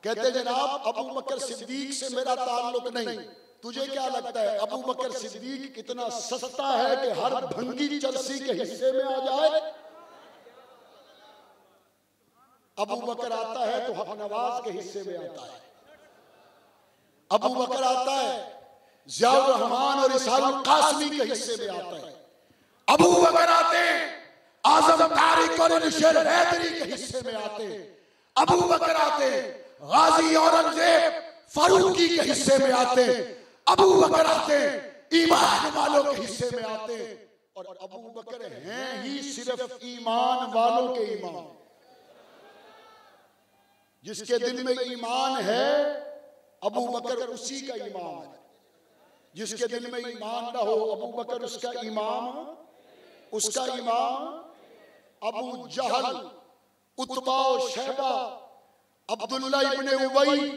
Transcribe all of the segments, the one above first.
कहते जनाब अबू बकर सिद्दीक से मेरा ताल्लुक नहीं, तुझे क्या लगता है अबू बकर सिद्दीक इतना सस्ता है कि हर भंगी चरसी के हिस्से में आ जाए? अबू बकर आता है तो हक नवाज के हिस्से में आता है, अबू बकर आता है ज़ियाउर रहमान और इसारुल कासमी के हिस्से में आता है, अबू बकर आते हैं आजम तारिक और निशर हैदरी के हिस्से में आते हैं, अबू बकर आते हैं गाजी औरंगजेब फारूकी के हिस्से में आते हैं, अबू बकर आते हैं ईमान वालों के हिस्से में आते हैं। और अबू बकर हैं ही सिर्फ ईमान वालों के इमाम। जिसके दिल में ईमान है अबू बकर उसी का इमाम है, जिसके दिल में ईमान ना हो अबू बकर उसका इमाम, उसका इमाम अबू जहल, उतबा और शैबा, अब्दुल्ला इब्ने उबई,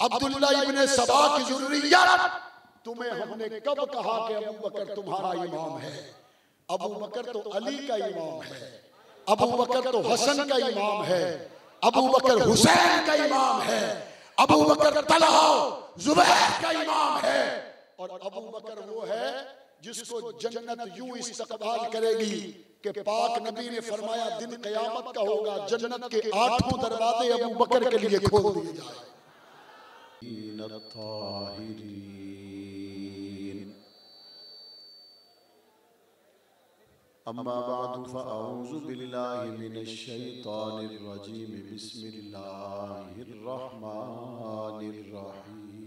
अब्दुल्ला इब्ने सबा की ज़ुर्रियत, तुम्हें हमने कब कहा कि अबू बकर तुम्हारा इमाम है? अबू बकर तो अली का इमाम है, अबू बकर तो हसन का इमाम है, अबू बकर हुसैन का इमाम है, अबू बकर तलहा जुबैर का इमाम है। और अबू बकर वो है जिसको जन्नत यूं इस्तकबाल करेगी कि पाक नबी ने फरमाया दिन क़यामत का होगा, जन्नत के 8 दरवाजे अबू बकर के लिए खोल दिए जाए। अम्मा बादु फ़अऊज़ु बिल्लाहि मिनश शैतानिर रजीम बिस्मिल्लाहिर रहमानिर रहीम।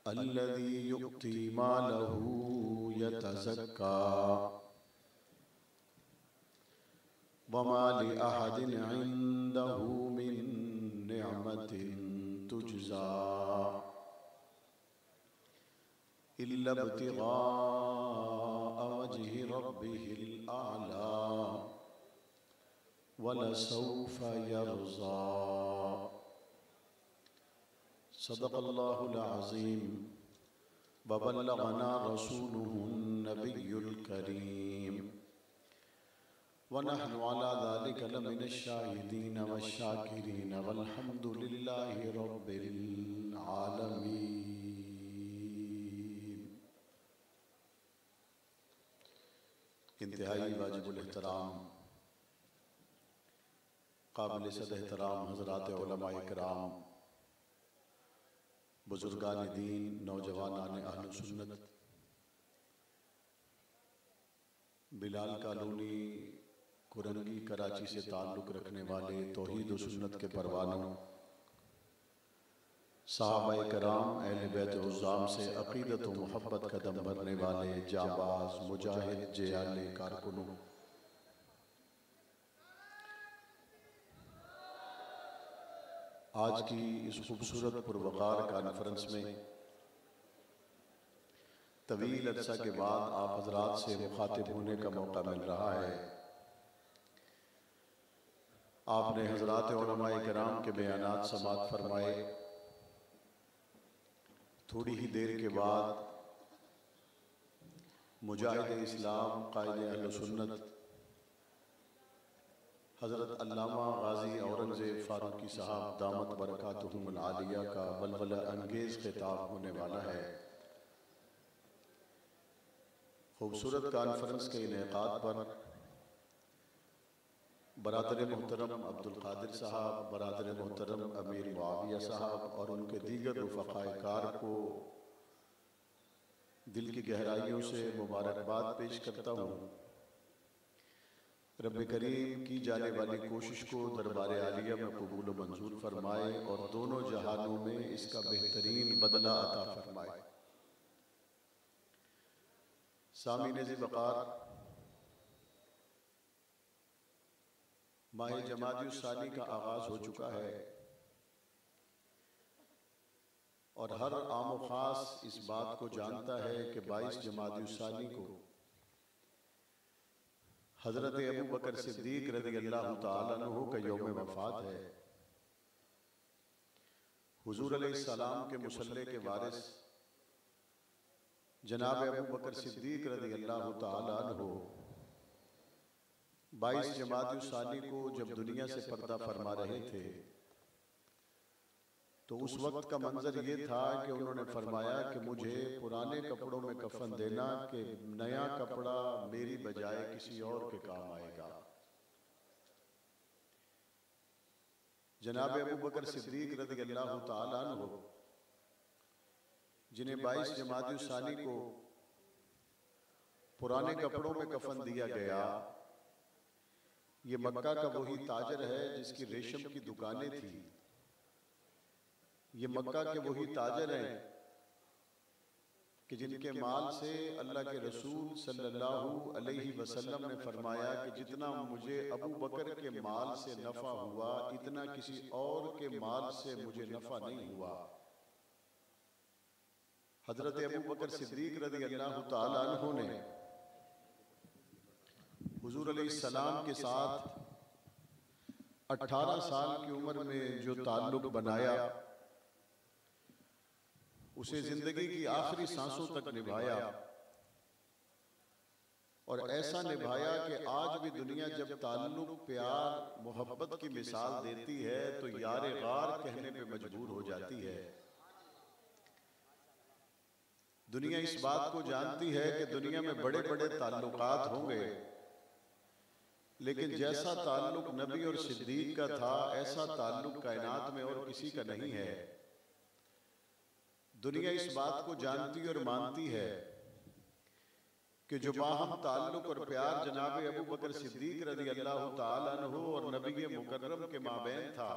अल्लज़ी युक्ति मालहू यतज़क्का वमा लि अहदिन इंदहू मिन निअमतिन तुजज़ा इल्ला इब्तिग़ाअ वजहि रब्बिहिल आला वलसौफ़ यरज़ा। सदक़ल्लाहुल अज़ीम व बल्लगना रसूलुहुन नबियुल करीम व नहनु अला ज़ालिका लमिनश शाहिदीन वश्शाकिरीन वल्हम्दुलिल्लाहि रब्बिल आलमीन। इंतहाई वाजिबुल एहतराम काबिल सद एहतराम हज़रात उलमाए किराम, बुजुर्गान दीन, नौजवानान अहले सुन्नत, बिलाल कॉलोनी कुरंगी कराची से ताल्लुक़ रखने वाले तौहीद व सुन्नत के परवानों, सहाबाए कराम, अहले बैत उज़्ज़ाम से अक़ीदत व मोहब्बत कदम भरने वाले जाबाज मुजाहिद जियाले कारकुनों, आज की इस खूबसूरत पुरवक़ार कॉन्फ्रेंस में तवील अरसा के बाद आप हज़रात से मुखातिब होने का मौका मिल रहा है। आपने हज़रात उलमाए किराम के बयानात समाअत फरमाए। थोड़ी ही देर के बाद मुजाहिद इस्लाम, कायदे अहले सुन्नत हज़रत अल्लामा गाजी औरंगज़ेब फारूकी साहब दामत बरकातुहुमुल आलिया का बलबला अंगेज़ खिताब होने वाला है। खूबसूरत कॉन्फ्रेंस के इनेकाद पर बरादर मोहतरम अब्दुल कादिर साहब, बरादर मोहतरम अमीर मुआविया साहब और उनके दीगर रुफ़क़ाए कार को दिल की गहराइयों से मुबारकबाद पेश करता हूँ। रब्बे करीम की जाने वाली कोशिश को दरबार आलिया में कबूल व मंजूर फरमाए और दोनों जहानों में इसका बेहतरीन बदला अता फरमाए। सामीन ज़िबकार, माह जमादियुस्सानी का आगाज़ हो चुका है और हर आम व ख़ास इस बात को जानता है कि 22 जमादियुस्सानी को हज़रत अबू बकर सिद्दीक़ रज़ियल्लाहु ताला अन्हु का यौम वफ़ात है। हुज़ूर अलैहिस्सलाम के मुसल्ले के वारिस जनाब अबू बकर सिद्दीक़ रज़ियल्लाहु ताला अन्हु 22 जमात-उस-सानी को जब दुनिया से पर्दा फरमा रहे थे तो उस वक्त का मंजर ये था कि उन्होंने फरमाया कि मुझे पुराने कपड़ों में कफन देना कि नया कपड़ा मेरी बजाय किसी और के काम आएगा। जनाब अबू बकर सिद्दीक रज़ियल्लाहु ताला अन्हु जिन्हें 22 जमात-उस-सानी को पुराने कपड़ों में कफन दिया गया, ये मक्का का वही ताजर है जिसकी रेशम की दुकानें थी। ये मक्का के वही ताजर हैं कि जिनके माल से अल्लाह के रसूल सल्लल्लाहु अलैहि वसल्लम ने फरमाया कि जितना मुझे अबू बकर के माल से नफा हुआ इतना किसी और के माल से मुझे नफा नहीं हुआ। हजरत अबू बकर सिद्दीक रज़ियल्लाहु ताला अन्हु ने हुजूर अलैहिस्सलाम के साथ 18 साल की उम्र में जो ताल्लुक बनाया उसे जिंदगी की आखिरी सांसों तक निभाया और ऐसा निभाया कि आज भी दुनिया जब ताल्लुक प्यार मोहब्बत की मिसाल देती है तो यारे गार कहने पे मजबूर हो जाती है। दुनिया इस बात को जानती है कि दुनिया में बड़े बड़े ताल्लुकात होंगे, लेकिन जैसा ताल्लुक नबी और सिद्दीक का था ऐसा ताल्लुक कायनात में और किसी का नहीं है। दुनिया इस बात को जानती और मानती है कि जो बाहम ताल्लुक और प्यार जनाब अबू बकर सिद्दीक रज़ियल्लाहु ताला अन्हु और नबी मुकर्रम के माबैन था,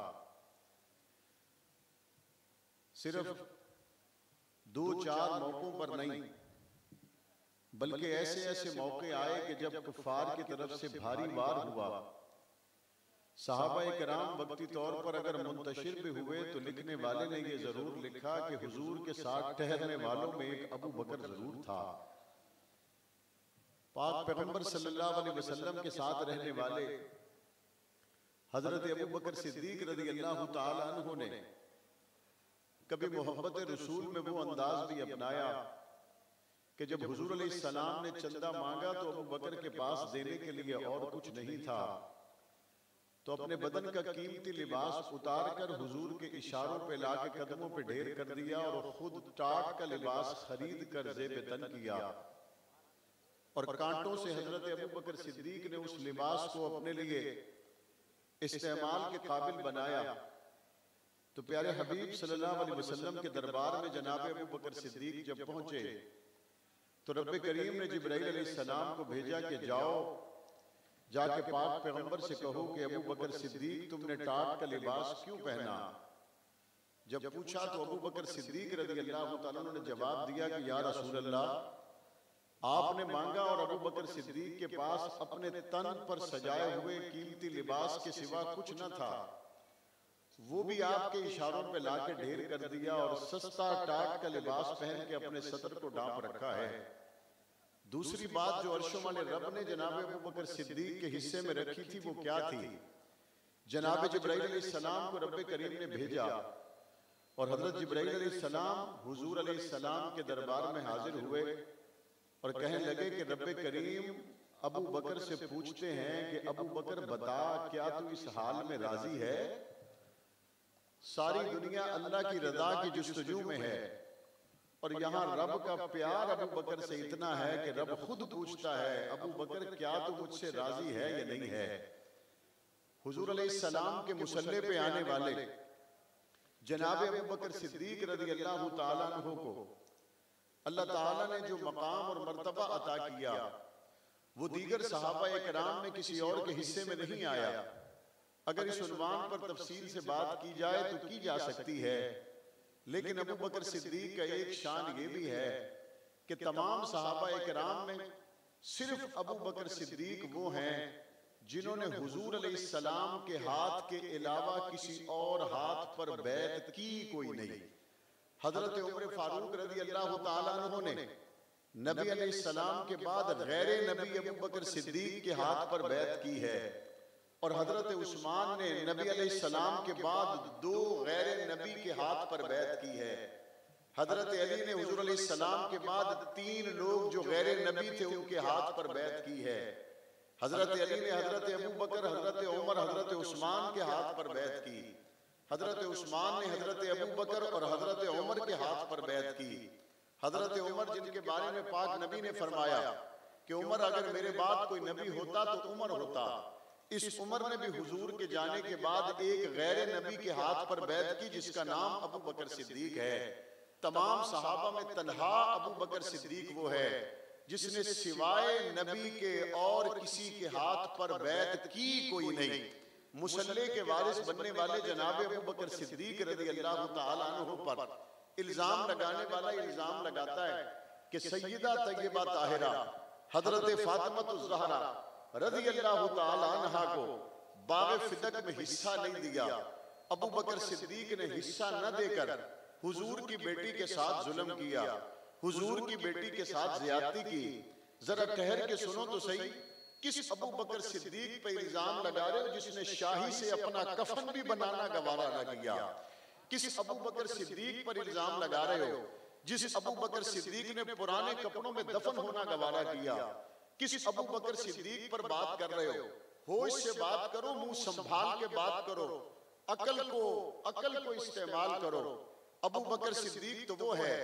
सिर्फ 2-4 मौकों पर नहीं बल्कि ऐसे ऐसे मौके आए कि जब कुफार की तरफ से भारी वार हुआ, सहाबा-ए-किराम वक्ती तौर पर अगर मुंतशिर भी हुए तो लिखने वाले ने ये जरूर लिखा कि हुजूर के साथ ठहरने वालों में एक अबू बकर जरूर था। पाक पैगंबर सल्लल्लाहु अलैहि वसल्लम के साथ रहने वाले हजरत अबू बकर सिद्दीक रज़ियल्लाहु ताला अन्हु ने कभी मोहब्बत रसूल में वो अंदाज भी अपनाया कि जब हुजूर अलैहिस्सलाम ने चंदा मांगा तो अबू बकर के पास देने के लिए और कुछ नहीं था, तो अपने बदन का कीमती लिबास उतार कर हुजूर के इशारों पे लाके कदमों पे ढेर कर दिया और खुद टाट का लिबास खरीद कर ज़ेब तन किया और कांटों से हजरत अबू बकर सिद्दीक ने उस लिबास को अपने लिए इस्तेमाल के काबिल बनाया। तो प्यारे हबीब सल्लल्लाहु अलैहि वसल्लम के दरबार में जनाब अबू बकर सिद्दीक जब पहुंचे तो रब्बे करीम ने जिब्राइल अलैहिस्सलाम को भेजा कि जाओ जाके पाक पैगंबर से कहो कि अबू बकर सिद्दीक तुमने टाट का लिबास क्यों पहना। जब पूछा तो अबू बकर सिद्दीक रज़ियल्लाहु ताला अन्हु ने जवाब दिया कि या रसूल अल्लाह, आपने मांगा और अबू बकर सिद्दीक के पास अपने तन पर सजाए हुए कीमती लिबास के सिवा कुछ न था, वो भी आपके इशारों पे लाके ढेर कर दिया और सस्ता टाट का लिबास पहन के अपने सतर को ढांप रखा है। दूसरी बात जो अर्शों वाले रब ने जनाब अबू बकर सिद्दीक के हिस्से में रखी थी वो क्या थी? जनाब जिब्राइल अलैहिस्सलाम को रब्बे करीम ने भेजा और हजरत जिब्राइल अलैहिस्सलाम हुजूर अलैहिस्सलाम के दरबार में हाजिर हुए और कहने लगे कि रब्बे करीम अबू बकर से पूछते हैं कि अबू बकर बता, क्या तू इस हाल में राजी है? सारी दुनिया अल्लाह की रजा की जुस्तजू में है और यहाँ रब का प्यार अबू बकर से इतना है कि रब खुद पूछता है अबू बकर क्या तू मुझसे राजी है या नहीं है। हुजूर अलैहिस्सलाम के मुसल्ले पे आने वाले जनाब अबू बकर सिद्दीक रज़ियल्लाहु ताला अन्हु को अल्लाह ताला ने जो मकाम और मर्तबा अता किया वो दीगर सहाबा-ए-किराम में किसी और के हिस्से में नहीं आया। अगर इस उन्वान पर तफसील से बात की जाए तो की जा सकती है, लेकिन अबू बकर सिद्दीक का एक शान ये भी है कि तमाम सहाबा-ए-किराम में सिर्फ अबू बकर सिद्दीक वो हैं जिन्होंने हुजूर अलैहिस्सलाम के हाथ के अलावा किसी और हाथ पर बैत की कोई नहीं। हजरत उमर फारूक रज़ियल्लाहु ताला अन्हु ने नबी अलैहिस्सलाम के बाद गैर नबी अबू बकर सिद्दीक के हाथ पर बैत की है और हजरत उस्मान ने नबी अलैहिस्सलाम के बाद 2 गैर नबी के हाथ पर बैत की है। हजरत अली ने हुजूर अलैहिस्सलाम के बाद 3 लोग जो गैर नबी थे उनके हाथ पर बैत की है। हजरत अली ने हजरत अबू बकर, हजरत उमर, हजरत उस्मान के हाथ पर बैत की। हजरत उस्मान ने हजरत अबू बकर और हजरत उमर के हाथ पर बैत की। हजरत उमर जिनके बारे में पाक नबी ने फरमाया कि उमर अगर मेरे बाद कोई नबी होता तो उमर होता, इस उमर ने भी हुजूर के जाने के बाद एक गैर नबी के हाथ पर बैत की जिसका नाम अबू बकर सिद्दीक है। तमाम सहाबा में तन्हा अबू बकर सिद्दीक वो है जिसने सिवाय नबी के और किसी के हाथ पर बैत की कोई नहीं। मुसल्ले के वारिस बनने वाले जनाब अबू बकर सिद्दीक रज़ी अल्लाह तआला अन्हु पर इल्जाम लगाने वाला इल्जाम लगाता है कि सैयदा तैयबा ताहिरा हजरत फातिमा ज़हरा रज़ी अल्लाह तआला अन्हा को बाग़ फिदक में हिस्सा नहीं दिया। अबू बकर सिद्दीक ने हिस्सा न देकर हुजूर की बेटी के साथ जुल्म किया, हुजूर की बेटी के साथ ज्यादती की। जरा ठहर के सुनो तो सही, किस अबू बकर सिद्दीक पे इल्जाम लगा रहे हो जिसने शाही से अपना कफन भी बनाना गवारा न किया? किस अबू बकर सिद्दीक पर इल्जाम लगा रहे हो जिस अबू बकर सिद्दीक ने पुराने कपड़ों में दफन होना गवारा किया? किस अबू बकर सिद्दीक पर बात कर रहे हो? होश से बात करो, मुंह संभाल के बात करो, अकल को इस्तेमाल करो। अबू बकर सिद्दीक तो वो है,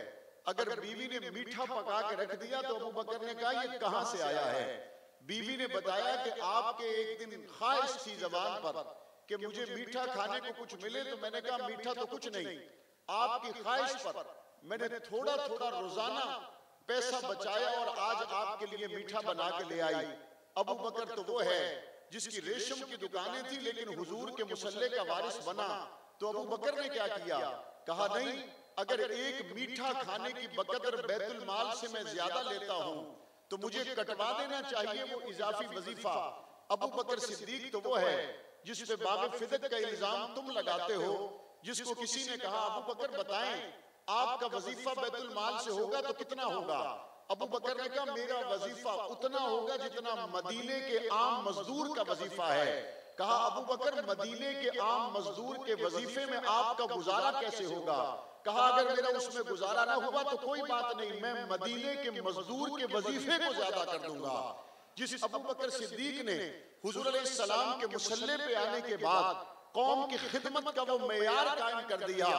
अगर बीवी ने मीठा पका के रख दिया तो अबू बकर ने कहा ये कहां से आया है? बीवी ने बताया कि आपके एक दिन ख्वाहिश थी जबान पर कि मुझे मीठा खाने को कुछ मिले, तो मैंने कहा मीठा तो कुछ नहीं, आपकी ख्वाहिश पर मैंने थोड़ा थोड़ा रोजाना पैसा बचाया और आज आपके लिए मीठा बना के ले आई। अबू बकर तो वो है जिसकी रेशम की दुकानें थी लेकिन हुजूर के मुसल्ले का वारिस बना। तो अबू बकर ने क्या किया? कहा नहीं, अगर एक मीठा खाने की बकदर बैतुल माल से मैं ज्यादा लेता हूं तो मुझे कटवा देना चाहिए वो इजाफी वजीफा। अबू बकर सिद्दीक तो वो है जिस पे बाग़ फिदक का इल्जाम तुम लगाते हो, जिसको किसी ने कहा अबू बकर बताएं आपका वजीफा बैतुल माल से होगा तो कितना होगा? अबू बकर ने कहा मेरा वजीफा उतना होगा जितना मदीने के आम मजदूर का वजीफा है। कहा अबू बकर मदीने के आम मजदूर के वजीफे में आपका गुजारा कैसे होगा? कहा अगर मेरा उसमें गुजारा ना हुआ तो कोई बात नहीं, मैं मदीने के मजदूर के वजीफे को ज्यादा कर दूंगा। जिस अबू बकर सिद्दीक ने हुजूर अलैहिस्सलाम के मुसल्ले पे आने के बाद कौम की खिदमत का वो मेयार कायम कर दिया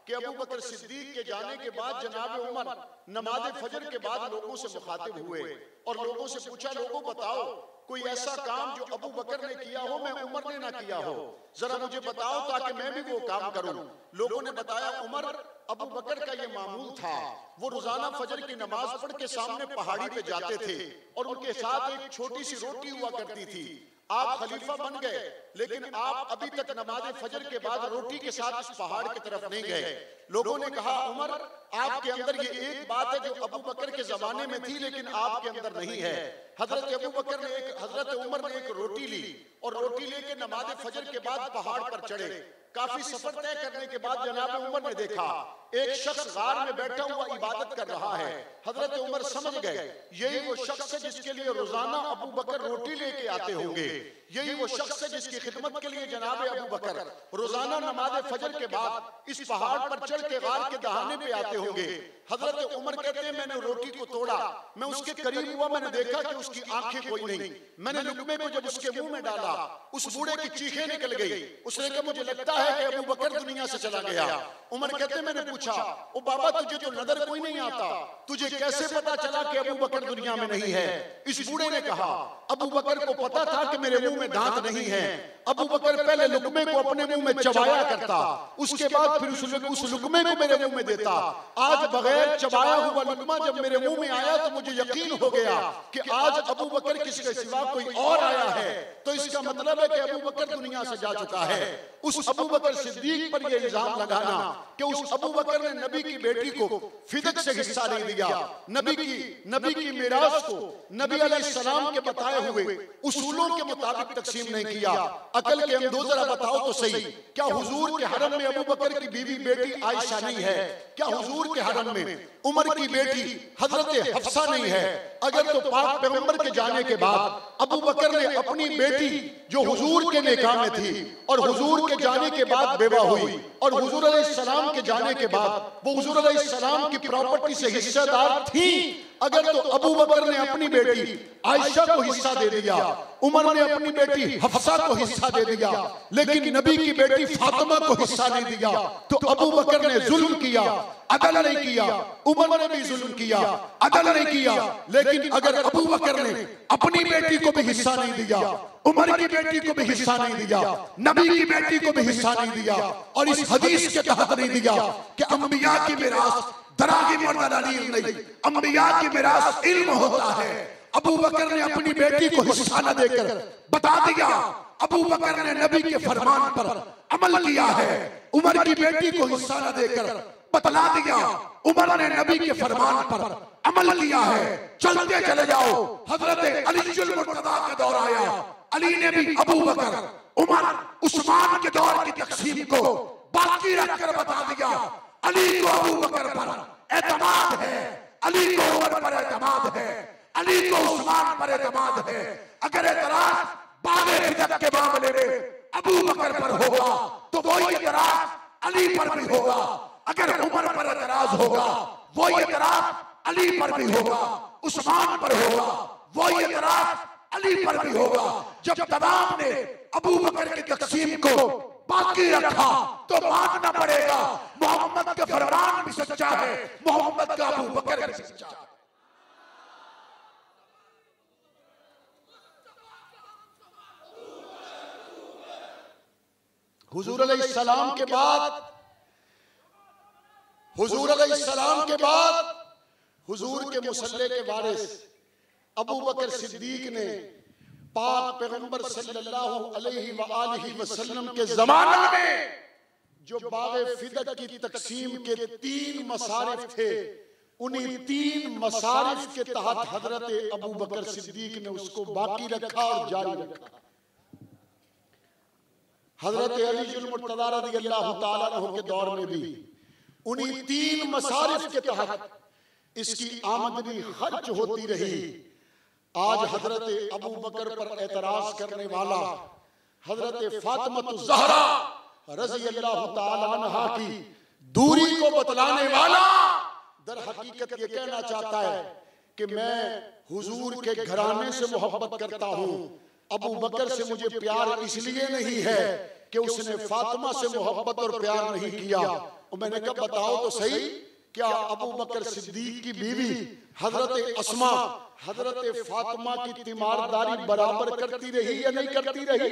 कि अबू बकर सिद्दीक के जाने के बाद जनाब उमर नमाज फजर के बाद लोगों से मुखातिब हुए और लोगों से पूछा, लोगों बताओ कोई ऐसा काम जो अबू बकर ने किया हो मैं उमर ने ना किया हो, जरा मुझे बताओ ताकि मैं भी वो काम करूं। लोगों ने बताया उमर अबू बकर का ये मामूल था, वो रोजाना फजर की नमाज पढ़ के सामने पहाड़ी पे जाते थे और उनके साथ एक छोटी सी रोटी हुआ करती थी। आप खलीफा बन गए लेकिन आप अभी तक नमाज फजर के बाद रोटी के साथ इस पहाड़ की तरफ नहीं गए। लोगों ने कहा उमर आपके अंदर ये एक बात है जो अबू बकर के जमाने में थी लेकिन आपके अंदर नहीं है। हजरत उमर ने एक रोटी ली और रोटी लेके नमाज फजर के बाद पहाड़ पर चढ़े। काफी सफर तय करने के बाद जनाब उमर ने देखा एक शख्स गार में बैठा हुआ इबादत कर रहा है। हजरत उमर समझ गए यही वो शख्स है जिसके लिए रोजाना अबू बकर रोटी लेके आते होंगे, यही वो शख्स है जिसकी खिदमत के लिए जनाब अबू बकर रोजाना नमाज फजर के बाद इस पहाड़ पर चढ़ के गार के दहाने पे आते होंगे। हजरत उमर कहते हैं मैंने रोटी को तोड़ा, मैं उसके करीब हुआ, मैंने देखा कि उसकी आंखें कोई नहीं। मैंने लुकमे को जब उसके मुंह में डाला उस बूढ़े की चीखें निकल गई। उसने कहा मुझे लगता है कि अबू बकर दुनिया से चला गया। उमर कहते हैं मैंने पूछा ओ बाबा तुझे तो नजर कोई नहीं आता, तुझे कैसे पता चला कि अबू बकर दुनिया में नहीं है? इस बूढ़े ने कहा अबू बकर को पता था कि मेरे मुंह में दांत नहीं है। अबू बकर पहले लुकमे को अपने मुंह में चबाया करता, उसके बाद फिर उस लुकमे को मेरे मुंह में देता। आज बगैर चबाया हुआ लुकमा जब मेरे मुंह में आया तो मुझे यकीन हो गया कि आज अबू बकर किसके सिवा कोई और आया है, तो इसका मतलब है कि अबू बकर दुनिया से जा चुका है। उस अबू बकर सिद्दीक पर यह इल्जाम लगाना कि उस अबू बकर ने नबी की बेटी को फिदक से हिस्सा नहीं दिया, नबी की मिरास को नबी अलैहिस्सलाम के बताए हुए उसूलों के मुताबिक तकसीम नहीं किया। अकल के अंदों जरा बताओ तो सही, क्या हुजूर के हरम में अबू बकर की बीवी बेटी आयशा नहीं है? क्या हुजूर के हरम में उमर की बेटी हजरत हफ्सा नहीं है? अगर तो पाक पैगंबर के जाने के बाद अबू बकर ने अपनी बेटी जो हुजूर के निकाह में थी और हुजूर के जाने के बाद बेवा हुई और हुजूर अलैहिस्सलाम के जाने के बाद वो हुजूर अलैहिस्सलाम की प्रॉपर्टी से हिस्सेदार थी, अगर तो अबू बकर ने अपनी बेटी आयशा को हिस्सा दे दिया, उमर ने अपनी बेटी हफ्सा को हिस्सा दे दिया, लेकिन नबी की बेटी फातिमा को हिस्सा नहीं दिया, तो अबू बकर ने जुल्म किया, अदल नहीं किया। उमर ने भी जुल्म किया, अदल नहीं किया। लेकिन अगर अबू बकर ने अपनी बेटी को भी हिस्सा नहीं दिया, उमर की बेटी को भी हिस्सा नहीं दिया, नबी की बेटी को भी हिस्सा नहीं दिया, और इस हदीस के तहत नहीं दिया कि अंबिया की मिरास दरागी मर्द नहीं, अंबिया की मिरास इल्म होता है। अबू बकर ने अपनी बेटी को हिस्सा न देकर बता दिया, अबू बकर ने नबी के फरमान पर अमल किया है। उमर की बेटी को हिस्सा न देकर बतला दिया, उमर ने नबी के फरमान पर अमल किया है। चलते चले जाओ, हजरत अली मुर्तजा का दौर आया, अली ने भी अबू बकर, उमर, उस्मान के दौर की तकसीम को बाकी रखकर बता दिया, अली को अबू बकर पर एतमाद है, अली को उमर पर एतमाद है, अली को उस्मान पर एतमाद है। अगर एतराज बागे फिदक के मामले में अबू बकर पर होगा तो वही एतराज अली पर भी होगा। अगर उमर पर एतराज होगा वही एतराज अली पर भी होगा, उस्मान पर होगा वही एतराज अली पर भी होगा। जब तमाम ने अबू बकर की तकसीम को बाकी रखा तो मानना पड़ेगा मोहम्मद का फरमान भी सच्चा है, मोहम्मद का अबू बकर भी सच्चा है। हुजूर अलैहिस्सलाम के बाद हुजूर के मुसल्ले के वारिस अबू बकर सिद्दीक ने पाक पैगंबर सल्लल्लाहु अलैहि वसल्लम के ज़माने में जो बाग़े फिदक की तकसीम के 3 मसारिफ थे, उन्हीं 3 मसारिफ के तहत हजरत अबू बकर सिद्दीक ने उसको बाकी रखा और जारी रखा। हजरत अली मुर्तज़ा रज़ियल्लाहु ताला अन्हु के दौर में भी उन्हीं 3 मसारिफ के तहत इसकी आमदनी खर्च होती रही। आज हजरत अबू बकर पर एतराज करने वाला, हजरत फातिमा ज़हरा रज़ियल्लाहु ताला अन्हा की दूरी को बतलाने वाला, दर हकीकत ये कहना चाहता है कि मैं हुजूर के घराने से मोहब्बत करता हूँ। अबू बकर से मुझे प्यार इसलिए नहीं है कि उसने फातिमा से मोहब्बत और प्यार नहीं किया। और मैंने कहा बताओ तो सही, क्या अबू बकर सिद्दीक की बीवी हजरत अस्मा हजरत फातिमा की तीमारदारी बराबर करती रही या नहीं करती रही?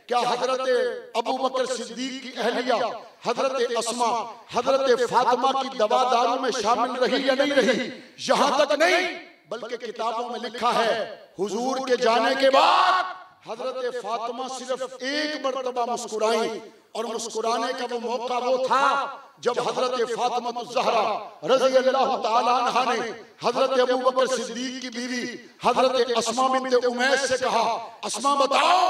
क्या हजरत अबू बकर सिद्दीक की अहलिया हजरत अस्मा हजरत फातिमा की दवादारों में शामिल रही या नहीं रही? यहाँ तक नहीं, बल्कि किताबों में लिखा है हुजूर के जाने के बाद हजरत फातिमा सिर्फ एक मर्तबा मुस्कुराई, और मुस्कुराने का वो मौका वो था जब हजरत फातिमा ज़हरा रज़ियल्लाहु ताला अन्हा ने हजरत अबू बकर सिद्दीक की बीवी हजरत अस्मा बिन्त उमैस से कहा, अस्मा बताओ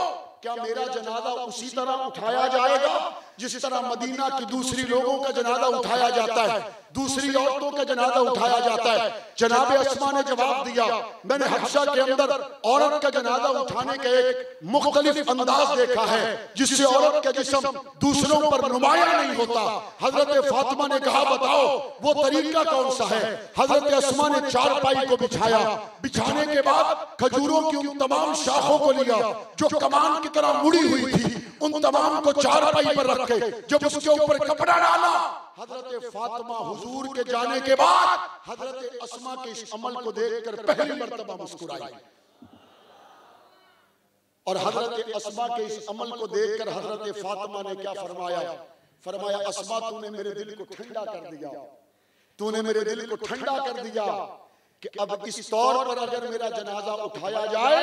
क्या मेरा जनाजा उसी तरह उठाया जाएगा जिस तरह मदीना की दूसरी लोगों का जनाजा उठाया जाता है, दूसरी औरतों का जनाजा उठाया जाता है? जनाब अस्मा ने जवाब दिया, मैंने हबशा के अंदर औरत का जनाजा उठाने का एक मुख्तलिफ अंदाज देखा है जिससे औरत का जिस्म दूसरों पर नुमाया नहीं होता। हजरत फातिमा ने कहा बताओ वो तरीका कौन सा है? हजरत अस्मा ने चारपाई को बिछाया, बिछाने के बाद खजूरों की उन तमाम शाखों को लिया जो कमान की तरह मुड़ी हुई थी, उन तमाम को चारपाई पर रख के जब उसके ऊपर कपड़ा डाला, हजरत फातिमा हुजूर के जाने के बाद हजरत अस्मा के इस अमल को देखकर पहली मर्तबा मुस्कुराई। और हजरत अस्मा के इस अमल को देखकर हजरत फातिमा ने क्या फरमाया? फरमाया अस्मा तूने मेरे दिल को ठंडा कर दिया, तूने मेरे दिल को ठंडा कर दिया कि अब इस तौर पर अगर मेरा जनाजा उठाया जाए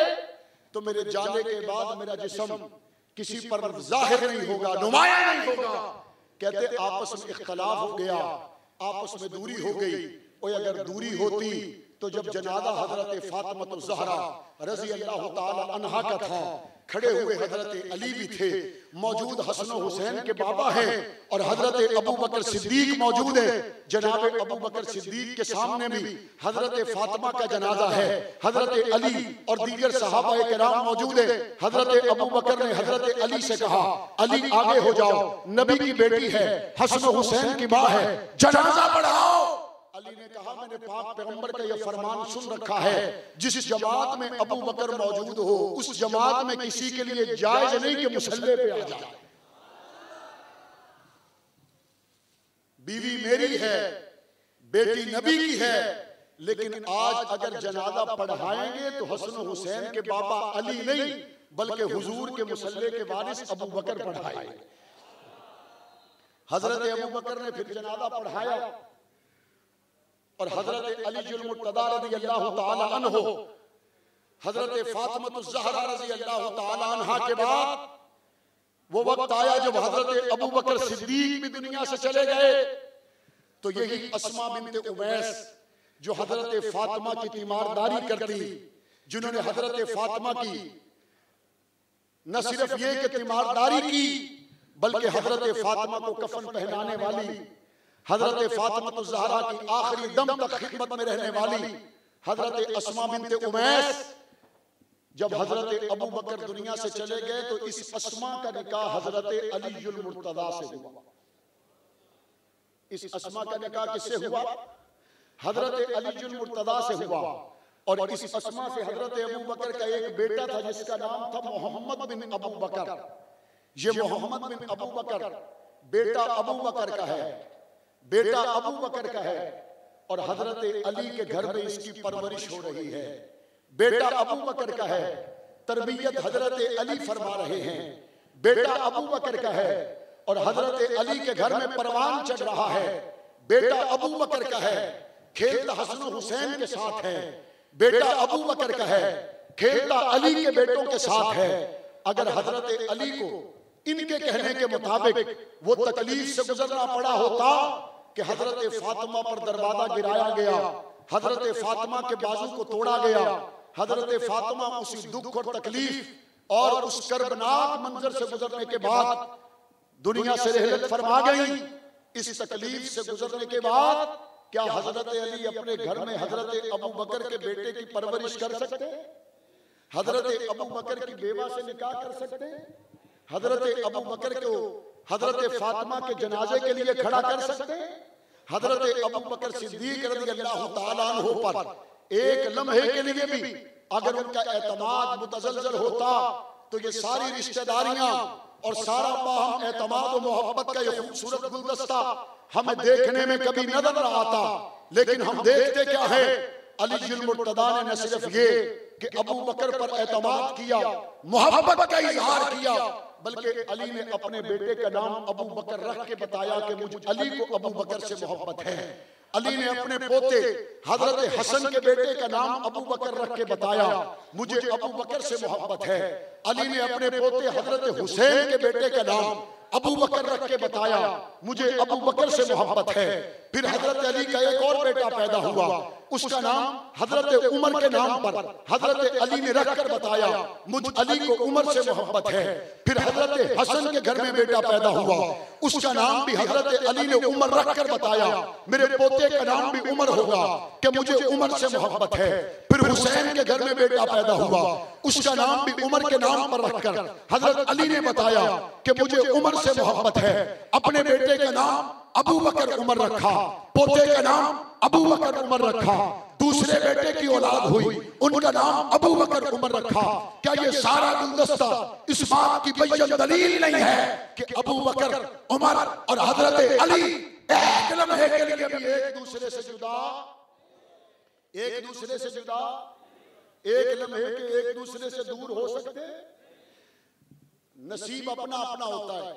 तो मेरे जाने के बाद मेरा जिस्म किसी पर जाहिर नहीं होगा, नुमाया नहीं होगा। कहते आपस में इख्तलाफ हो गया, आपस में दूरी हो गई। और अगर दूरी होती तो जब जनाजा हजरत फातिमा ज़हरा रज़ियल्लाहु ताला अन्हा का था, खड़े हुए हजरत अली भी थे, मौजूद हसन और हुसैन के बाबा हैं, और हजरत अबू बकर सिद्दीक मौजूद है। जनाब अबू बकर सिद्दीक के सामने भी हजरत फातिमा का जनाजा है, हजरत अली और दीगर सहाबा किराम मौजूद है। हजरत अबू बकर ने हजरत अली से कहा, अली आगे हो जाओ, नबी की बेटी है, हसन और हुसैन की माँ है, जनाजा पढ़ाओ। अली ने कहा मैंने पाक पैगंबर का यह फरमान सुन रखा है, जिस जमात में अबू बकर मौजूद हो उस जमात में किसी के लिए जायज नहीं कि मुसल्ले पे आ जाए। बीवी मेरी है, बेटी नबी की है, लेकिन आज अगर जनाजा पढ़ाएंगे तो हसन हुसैन के बाबा अली नहीं बल्कि हुजूर के मुसल्ले के वारिस अबू बकर पढ़ाएंगे। हजरत अबू बकर ने फिर जनाजा पढ़ाया और हजरत अली जुल मुर्तदा रज़ी अल्लाह तआला अन्हु, हजरत फातिमा ज़हरा रज़ी अल्लाह तआला अन्हा के बाद वो वक्त आया जब हजरत अबू बकर सिद्दीक भी दुनिया से चले गए, तो यही अस्मा बिन्त उमैस जो हजरत फातिमा की तीमारदारी करती, जिन्होंने हजरत फातिमा की न सिर्फ ये कि तीमारदारी की बल्कि हजरत फातिमा को कफन पहनाने वाली, हजरत फातिमा ज़हरा की आखिरी दम तक खिदमत में रहने वाली हजरत अस्मा बिन्त उमैस, जब हजरत अबू बकर दुनिया से चले गए तो इस अस्मा का निकाह हजरत अली जुल मुर्तदा से हुआ। इस अस्मा का निकाह किससे हुआ? हजरत अली जुल मुर्तदा से हुआ। और इस अस्मा से हजरत अबू बकर का एक बेटा था जिसका नाम था मोहम्मद बिन अबू बकर। ये मोहम्मद बिन अबू बकर बेटा अबू बकर का है, बेटा अबू बकर का है और हजरत अली के घर में इसकी परवरिश हो रही है। बेटा अबू बकर का है, तरबियत हजरत अली फरमा रहे हैं। बेटा अबू बकर का है और हजरत अली के घर में परवान चढ़ रहा है। बेटा अबू बकर का है, खेलता हसन हुसैन के साथ है। बेटा अबू बकर का है, खेलता अली के बेटों के साथ है। अगर हजरत अली को इनके कहने के मुताबिक वो तकलीफ से गुजरना पड़ा होता कि हजरत फातिमा पर दरवाजा गिराया गया, हजरत फातिमा के बाजू को तोड़ा गया, हजरत फातिमा उसी दुख और तकलीफ और उस कर्बनाक मंजर से गुजरने के बाद दुनिया से रहलत फरमा गई, इस तकलीफ से गुजरने के बाद क्या हजरत अली अपने घर में हजरत अबू बकर के बेटे की परवरिश कर सकते? हजरत अबू बकर की बेवा से निकाह कर सकते? हजरत अबू बकर को हजरत फातिमा के जनाजे के लिए खड़ा कर सकते? हजरत अबू बकर सिद्दीक रज़ी अल्लाह तआला अन्हु पर एक लम्हे के लिए भी अगर उनका एतमाद मुतज़लज़ल होता तो ये सारी रिश्तेदारियां और सारा बाहम एतमाद और मोहब्बत का ये खूबसूरत गुलदस्ता हमें देखने में कभी नजर न आता। लेकिन हम देखते क्या है, अली जुल मुर्तदा ने न सिर्फ ये कि अबू बकर पर एतमाद किया, मोहब्बत का इजहार किया, बल्कि अली ने अपने बेटे का नाम अबू बकर रख के बताया कि मुझे अली को अबू बकर से मोहब्बत है। अली ने अपने पोते हजरत हसन के बेटे का नाम अबू बकर रख के बताया मुझे अबू बकर से मोहब्बत है। अली ने अपने पोते हजरत हुसैन के बेटे का नाम अबू बकर रख के बताया मुझे अबू बकर से मोहब्बत है। फिर हजरत अली का एक और बेटा पैदा हुआ, उसका नाम हजरत उमर के नाम पर हजरत अली ने रखकर बताया मुझ अली को उमर से मोहब्बत है। फिर हजरत हसन के घर में बेटा पैदा हुआ, उसका नाम भी हजरत अली ने उमर रखकर बताया मेरे पोते का नाम भी उमर होगा कि मुझे उमर से मोहब्बत है। फिर हुसैन के घर में बेटा पैदा हुआ, उसका नाम भी उमर के नाम पर रखकर हजरत अली ने बताया कि मुझे उमर से मोहब्बत है। अपने बेटे का नाम अबू बकर उमर रखा, पोते का नाम अबू बकर उमर रखा। दूसरे बेटे की औलाद हुई, उनका नाम अबू बकर उमर रखा। क्या ये सारा गुलदस्ता इस बात की बैयन दलील नहीं है कि अबू बकर उमर और हजरत अली एक लम्हे के लिए भी एक दूसरे से जुदा, एक दूसरे से जुदा, एक लम्हे के एक दूसरे से दूर हो सकते? नसीब अपना अपना होता है।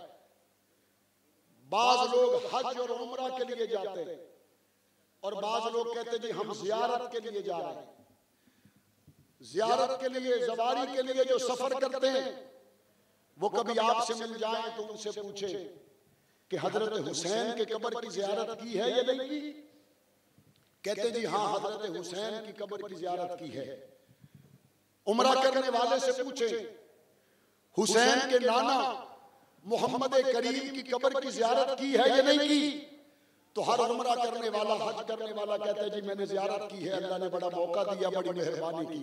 बाज लोग हज और उम्रा के लिए जाते हैं और बाज लोग कहते जी हम जियारत के लिए जा रहे हैं। जियारत के लिए, ज़वारी के लिए जो सफर करते हैं वो कभी आपसे मिल जाए तो उनसे पूछे कि हजरत हुसैन के कब्र की जियारत की है या नहीं की? कहते जी हाँ हजरत हुसैन की कब्र की जियारत की है। उम्रा करने वाले से पूछे हुसैन के नाना मोहम्मद करीम की कब्र की जियारत की है या नहीं की? तो हर उम्रा करने वाला, हज करने वाला कहता है जी मैंने जियारत की है, अल्लाह ने बड़ा मौका दिया, बड़ी मेहरबानी की।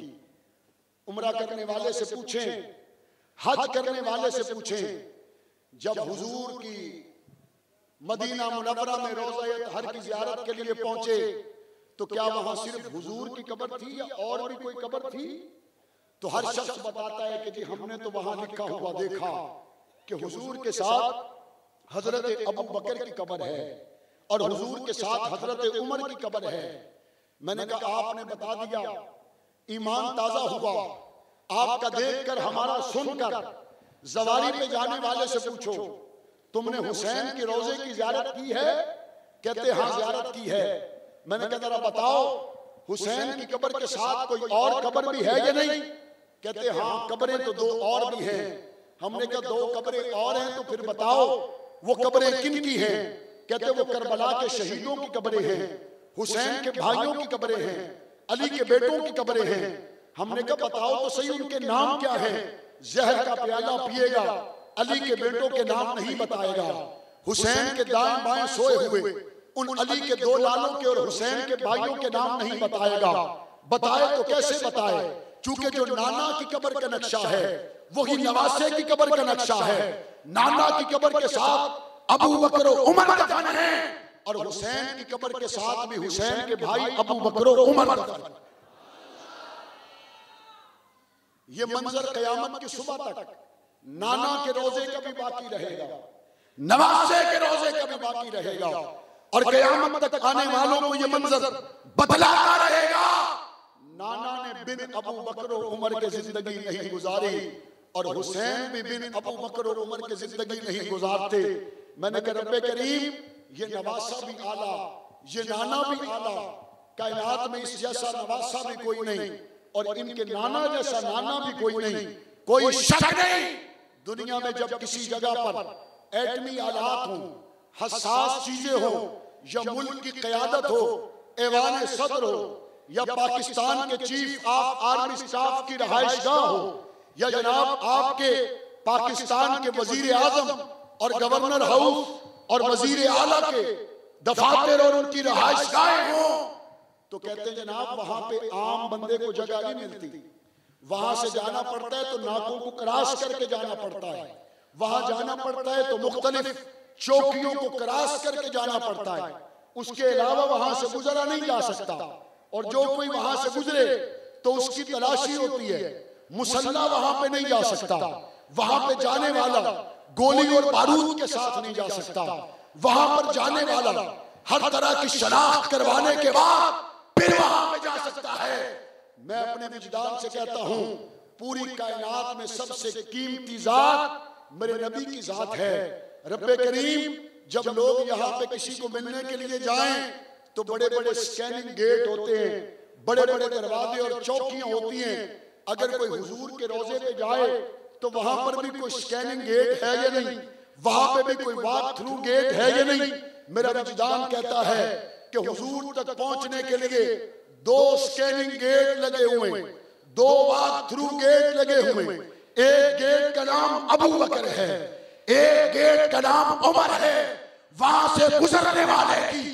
उम्रा करने वाले से पूछें, हज करने वाले से पूछें, जब हुजूर की मदीना मुनव्वरा में रोज़ा अतहर की ज़ियारत के लिए पहुंचे तो क्या वहां सिर्फ हुजूर की कब्र थी या और भी कोई कब्र थी? तो हर शख्स बताता है कि जी हमने तो वहां लिखा हुआ देखा कि हुजूर के साथ हजरत अबू बकर की कब्र है और हुजूर के साथ हजरत उमर की कब्र है। मैंने कहा आपने बता दिया, ईमान ताजा हुआ आपका देखकर, हमारा सुनकर। ज़वारी पे जाने वाले से पूछो तुमने हुसैन के रोजे की ज़ियारत की है? कहते हाँ ज़ियारत की है। मैंने कहा जरा बताओ हुसैन की कब्र के साथ कोई और कब्र भी है या नहीं? कहते हाँ कब्रें तो दो और भी हैं। हमने कहा दो कब्रें और हैं तो फिर बताओ वो कब्रें किन की हैं? कहते वो करबला के शहीदों की कब्रें हैं, हुसैन के भाइयों की कब्रें हैं, अली के बेटों की कब्रें हैं। हमने कहा बताओ तो सही उनके नाम क्या हैं? जहर का प्याला पिएगा, अली के बेटों के नाम नहीं बताएगा। हुसैन के दाएं बाएं सोए हुए उन अली के दो लालों के और हुसैन के भाइयों के नाम नहीं बताएगा। बताए तो कैसे बताए? चूंकि जो नाना की कब्र का नक्शा है वही नवासे की कब्र का नक्शा है। नाना की कब्र के साथ अबू बकर और उमर दफन है और हुसैन की कब्र के साथ भी हुसैन के भाई अबू बकर और उमर दफन। ये मंजर कयामत की सुबह तक नाना के रोजे का भी बाकी रहेगा, नवासे के रोजे का भी बाकी रहेगा और कयामत तक आने वालों को ये मंजर बदलाता रहेगा। नाना ने बिन अबू बकर और उमर की जिंदगी नहीं गुजारी और हुसैन भी बिन अबू बकर और उमर की जिंदगी नहीं गुजारते। मैंने कहा रब्बे करीम ये नवासा भी आला, ये नाना भी आला, कायनात में इस जैसा नवासा भी कोई नहीं और इनके नाना जैसा नाना भी कोई नहीं। कोई शक नहीं दुनिया में जब किसी जगह पर एटमी आलात हो, हसास चीजें हो या मुल्क की क़यादत हो, ऐवान सदर हो या पाकिस्तान के चीफ ऑफ आर्मी स्टाफ की रहायशगाह हो या जनाब आपके पाकिस्तान के वजीर आजम और गवर्नर हाउस और वजीर आला के दफातर और उनकी रहायशगाहें हो तो कहते हैं जनाब वहां पे आम बंदे को जगह नहीं मिलती। वहां से जाना पड़ता है तो नाकों को क्रॉस करके जाना पड़ता है, वहां जाना पड़ता है तो मुख्तलिफ चौकियों को क्रॉस करके जाना पड़ता है, उसके अलावा वहां से गुजरा नहीं जा सकता और जो कोई वहां से गुजरे तो उसकी तलाशी होती है। मुसल्ला वहां पे नहीं जा सकता, वहां पे जाने वाला गोली और बारूद के साथ नहीं जा सकता, वहां पर जाने वाला हर तरह की शनाख्त करवाने के बाद फिर वहां पे जा सकता है। मैं अपने विजदान से कहता हूं पूरी कायनात में सबसे कीमती जात मेरे नबी की जात है। रब्बे करीम जब लोग यहाँ पे किसी को मिलने के लिए जाएं तो बड़े बड़े स्कैनिंग गेट होते हैं, बड़े बड़े दरवाजे और चौकियां होती हैं। अगर कोई हुजूर के रोजे पे जाए तो वहां पर भी कोई स्कैनिंग गेट है या नहीं, वहां पे भी कोई वॉक थ्रू गेट है या नहीं। मेरा विजदान कहता है कि हुजूर तक पहुंचने के लिए 2 स्कैनिंग गेट लगे हुए, 2 वॉक थ्रू गेट लगे हुए। एक गेट का नाम अबू बकर है, एक गेट का नाम उमर है। वहां से गुजरने वाले की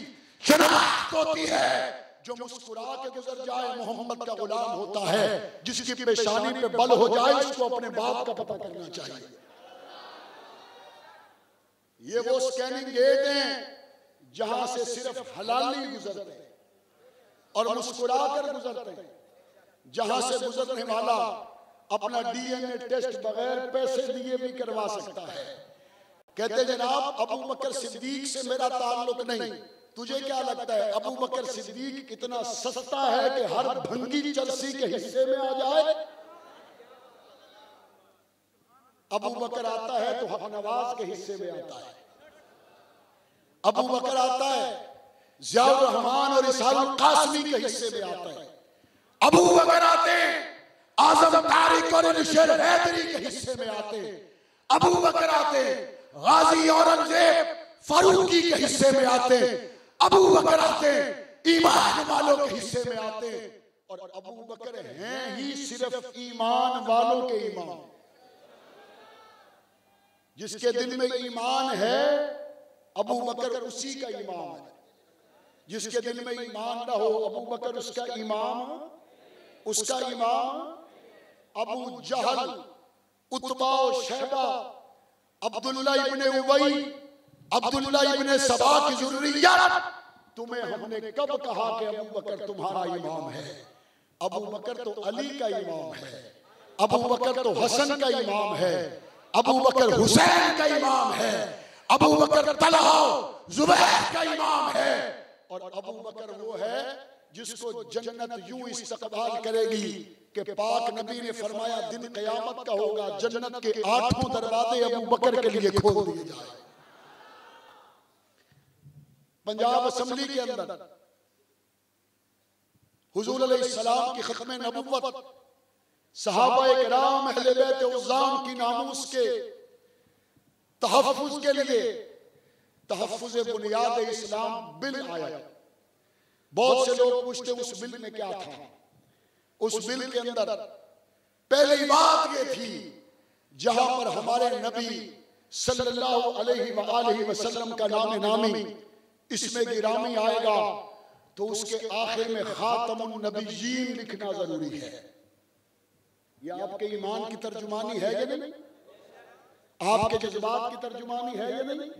शनाख्त होती है। जो मुस्कुरा के गुजर जाए मोहम्मद का गुलाम होता है, जिसकी पेशानी पे बल हो जाए उसको अपने बाप का पता करना चाहिए। ये वो स्कैनिंग गेट हैं जहां से सिर्फ हलाली गुजरते हैं और मुस्कुरा कर गुजरते हैं, जहां से गुजरने वाला अपना डीएनए टेस्ट बगैर पैसे दिए भी करवा सकता है। कहते जनाब अबू बकर सिद्दीक से मेरा ताल्लुक नहीं, तुझे क्या लगता है अबू बकर सिद्दीक कितना सस्ता है कि हर भंगी चरसी के हिस्से में आ जाए? अबू बकर आता है तो हक नवाज के हिस्से में आता है, अबू बकर आता है ज़ियाउर रहमान और इसारुल कासमी के हिस्से में आता है, अबू बकर आते हैं आजम तारिक और निशर हैदरी के हिस्से में आते हैं, अबू बकर आते हैं गाजी औरंगजेब फारूकी के हिस्से में आते हैं, अबू बकर आते हैं ईमान वालों के हिस्से में आते हैं। और अबू बकर हैं ही सिर्फ ईमान वालों के ईमान। जिसके दिल में ईमान है अबू बकर उसी का इमाम है, जिसके दिल में ईमान ना हो अबू बकर उसका इमाम, उसका इमाम। अबू जहल, उतबा और शैबा, अब्दुल्ला इब्ने उबई, अब्दुल्ला इब्ने सबा की ज़ुर्रियत, तुम्हें हमने कब कहा कि अबू बकर तुम्हारा इमाम है? अबू बकर तो अली का इमाम है, अबू बकर तो हसन का इमाम है, अबू बकर हुसैन का इमाम है, अबू बकर तलहा जुबैर का इमाम है। और अबू बकर वो है जिसको जन्नत यूं इस्तकबाल करेगी कि पाक नबी ने फरमाया दिन क़यामत का होगा, जन्नत के 8 दरवाजे अबू बकर के लिए खोल दिए जाए। पंजाब असेंबली के अंदर हुजूर अलैहिस्सलाम की खत्म नबुव्वत, सहाबाए किराम अहले बैत उज़्ज़ाम की नामूस के तहफ़्फ़ुज़ के लिए तहफ़्फ़ुज़ बुनियाद इस्लाम बिल आया। बहुत से लोग पूछते उस बिल में क्या था? उस बिल के अंदर पहली बात ये थी, जहां पर हमारे नबी सल्लल्लाहु अलैहि वसल्लम का नाम नामी इसमें गिरामी आएगा तो उसके आखिर में खातमुन नबिय्यीन लिखना जरूरी है। यह आपके ईमान की तर्जुमानी है या नहीं? आपके जज्बात की तर्जुमानी है या नहीं?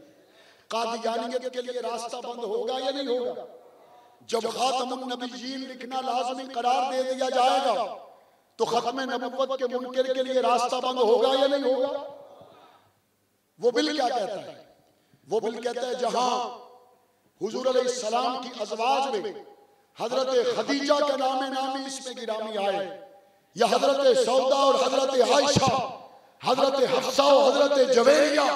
कादियानियत के लिए रास्ता बंद होगा या नहीं होगा? जब खातमुन नबिय्यीन लिखना लाज़मी करार दे दिया जाएगा तो खत्म नबुव्वत के मुनकिर के लिए रास्ता बंद होगा या नहीं होगा? वो बिल क्या कहता है? वो बिल कहता है जहां हुजूर अलैहिस्सलाम की अज़वाज में हजरत खदीजा का नाम नामी इसमें गिरामी आए, या हजरत सौदा और हजरत आयशा, हजरत हफ्सा और हजरत जवेरिया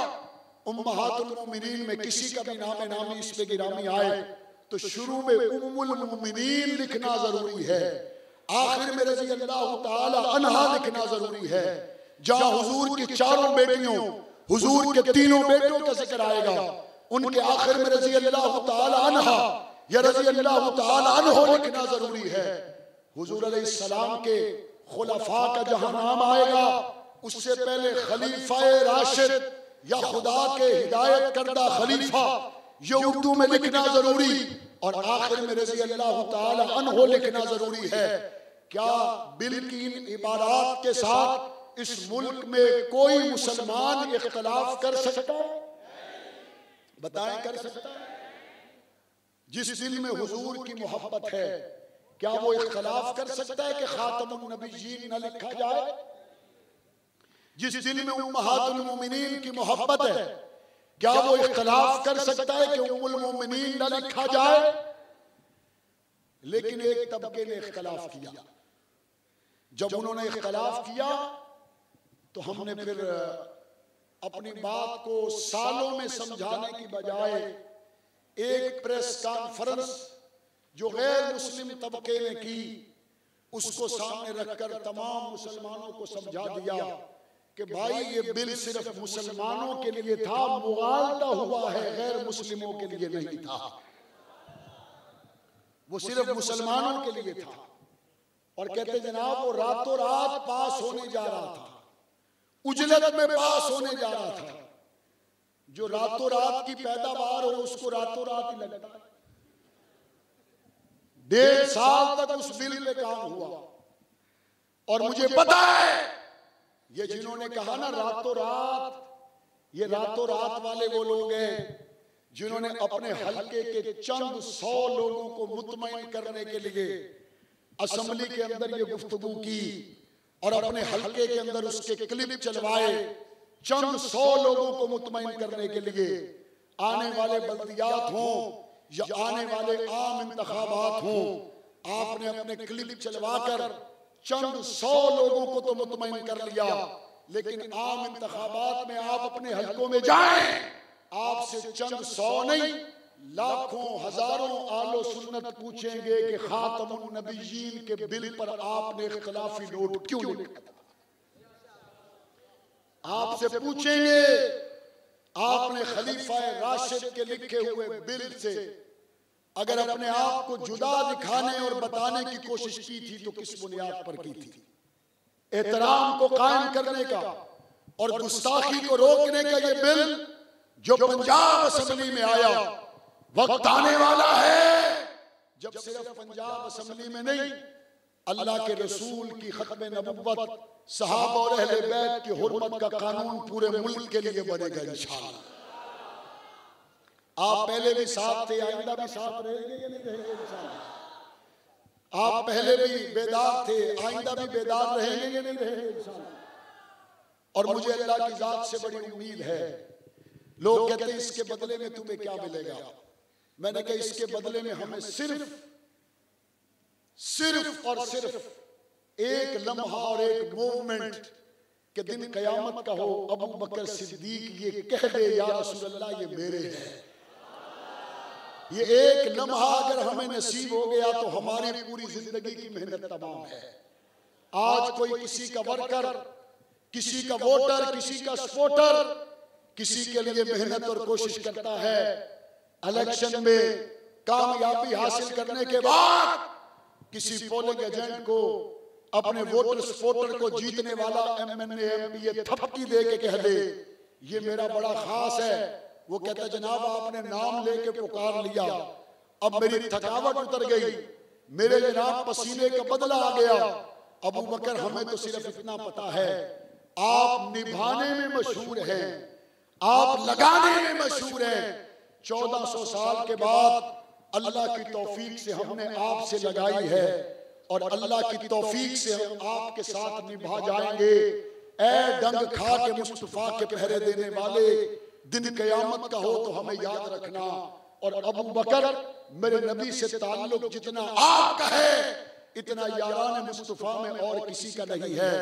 उम्महातुल मोमिनीन में किसी का भी नाम नामी इसमें गिरामी आए तो शुरू में उम्मुल मोमिनीन लिखना जरूरी है, आखिर में रज़ी अल्लाह ताला अन्हा लिखना जरूरी है। जहां हुजूर की 4 बेटियों, हुजूर के 3 बेटों का जिक्र आएगा, उनके आखिर में रज़ी अल्लाह ताला अन्हा या रज़ी अल्लाह ताला अन्हो लिखना जरूरी है। हुजूर अलैहिस्सलाम के खुलफा का जहां नाम आएगा उससे पहले खलीफाए राशिद या खुदा के हिदायत करदा खलीफा ये उर्दू में लिखना जरूरी, और आखिर में रज़ी अल्लाह ताला अन्हो लिखना जरूरी है। क्या बिल की इन इबारात के साथ इस मुल्क में कोई मुसलमान इख्तिलाफ कर सकता है? बताएं, कर सकता है? जिस दिल में हुजूर की मोहब्बत है क्या वो इख्तिलाफ कर सकता है कि खातमुन नबिय्यीन न लिखा जाए? जिस दिल में उम्महातुल मोमिनीन की मोहब्बत है क्या वो इख्तिलाफ कर सकता है कि उम्मुल मोमिनीन न लिखा जाए? लेकिन एक तबके ने इख्तिलाफ किया। जब उन्होंने इख्तिलाफ किया तो हमने फिर अपनी बात को सालों में समझाने की बजाय एक प्रेस कॉन्फ्रेंस जो गैर मुस्लिम तबके ने की उसको सामने रखकर तमाम मुसलमानों को समझा दिया कि भाई ये बिल सिर्फ मुसलमानों के लिए था, मुगालता हुआ है, गैर मुस्लिमों के लिए नहीं था। वो सिर्फ मुसलमानों के लिए था। और कहते जनाब वो रातों रात पास होने जा रहा था, उजलत में पास होने जा रहा था। जो रातों रात की पैदावार हो उसको रातों रात ही लगता है। 1.5 साल तक उस बिल पे काम हुआ और मुझे पता है ये जिन्होंने कहा ना रातों रात, ये रातों रात वाले वो लोग हैं जिन्होंने अपने हल्के के चंद 100 लोगों को मुतमईन करने के लिए असेंबली के अंदर ये गुफ्तगू की और अपने हल्के के अंदर उसके क्लिप चलवाए। चंद 100 लोगों को मुतमईन करने के लिए आने वाले बल्दियात हों या आने वाले आम इंतखाबात हों, आपने अपने क्लिप चलवाकर चंद 100 लोगों को तो मुतमईन कर लिया, लेकिन आम इंतखाबात में आप अपने हल्कों में जाएं, आपसे चंद 100 नहीं लाखों हजारों आलो सुन्नत पूछेंगे कि खातमुन नबिय्यीन के बिल पर आपने इख्तिलाफी नोट क्यों लिखा था। आपसे पूछेंगे आपने खलीफा राशिद के लिखे हुए बिल से अगर अपने आप को जुदा दिखाने और बताने की कोशिश की थी तो किस बुनियाद पर की थी? एहतराम को कायम करने का और गुस्ताखी को रोकने का ये बिल जो पंजाब असेंबली में आया, वक्त आने वाला है जब सिर्फ पंजाब असेंबली में नहीं अल्लाह के रसूल की खत्म नबुव्वत, सहाबा और अहले बैत की हुर्मत का कानून पूरे मुल्क के लिए बनेगा इंशाअल्लाह। आप पहले भी साथ थे, आइंदा भी साथ रहेंगे या नहीं रहेंगे इंशाअल्लाह? आप पहले भी बेदार थे, आइंदा भी बेदार रहेंगे या नहीं रहेंगे इंशाअल्लाह? और मुझे अल्लाह की जात से बड़ी उम्मीद है। लोग कहते हैं इसके बदले में तुम्हें क्या मिलेगा? मैंने कहा इसके बदले में हमें सिर्फ और सिर्फ एक लम्हा और एक मूवमेंट के दिन कयामत का हो, अबू बकर सिद्दीक ये कह दे या रसूल अल्लाह ये मेरे हैं। ये एक लम्हा अगर हमें नसीब हो गया तो हमारी पूरी जिंदगी की मेहनत तमाम है। आज कोई किसी का वर्कर, किसी का वोटर, किसी का सपोर्टर, किसी के लिए मेहनत और कोशिश करता है, इलेक्शन में कामयाबी हासिल करने के बाद किसी पोलिंग एजेंट को, अपने वोटर सपोर्टर को जीतने वाला एमएनए एमपी ये थपकी दे के कह दे ये मेरा बड़ा खास है। वो कहता जनाब आपने नाम लेके पुकार लिया, अब मेरी थकावट उतर गई, मेरे जनाब पसीने का बदला आ गया। अबू बकर हमें तो सिर्फ इतना पता है, आप निभाने में मशहूर हैं, आप लगाने में मशहूर हैं। 1400 साल के बाद अल्लाह की तौफीक से हमने आपसे लगाई है और अल्लाह की तौफीक से हम आपके साथ निभा जाएंगे। ऐ डंग खा के मुस्तफा के पहरे देने वाले, दिन कयामत का हो तो हमें याद रखना। और अबू बकर मेरे नबी से ताल्लुक जितना आपका है इतना यारान मुस्तफा में और किसी का नहीं है।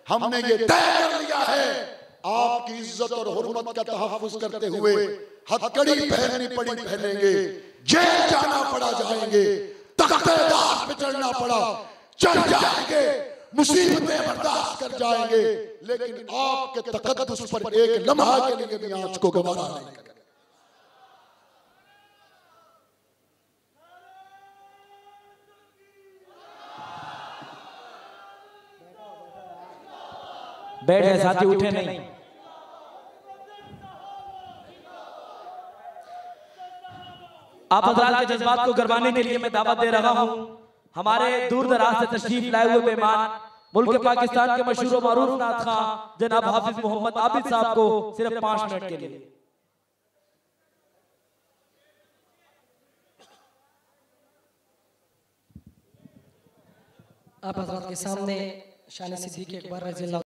हमने ये तय कर लिया है आपकी इज्जत और हुर्मत का तहफ्फुज करते हुए हथकड़ी पहननी पड़ी पहनेंगे, जेल जाना पड़ा जाएंगे, तख्तेदार पे चढ़ना पड़ा चढ़ जाएंगे, मुसीबतें बर्दाश्त कर जाएंगे, लेकिन आपके तकद्दुस पर एक लम्हा के लिए भी आंच को गवारा नहीं करेंगे। बैठे साथी, उठे नहीं। आप हज़रात के जज्बात को गरमाने के लिए मैं दावत दे रहा हूं हमारे दूर दराज से तशरीफ लाए हुए मेहमान मुल्क पाकिस्तान के मशहूर व मारूफ नात खां जनाब हाफिज मोहम्मद आबिद साहब को सिर्फ 5 मिनट के लिए। आप हज़रात के सामने शान सिद्दीक़ अकबर रज़ी अल्लाह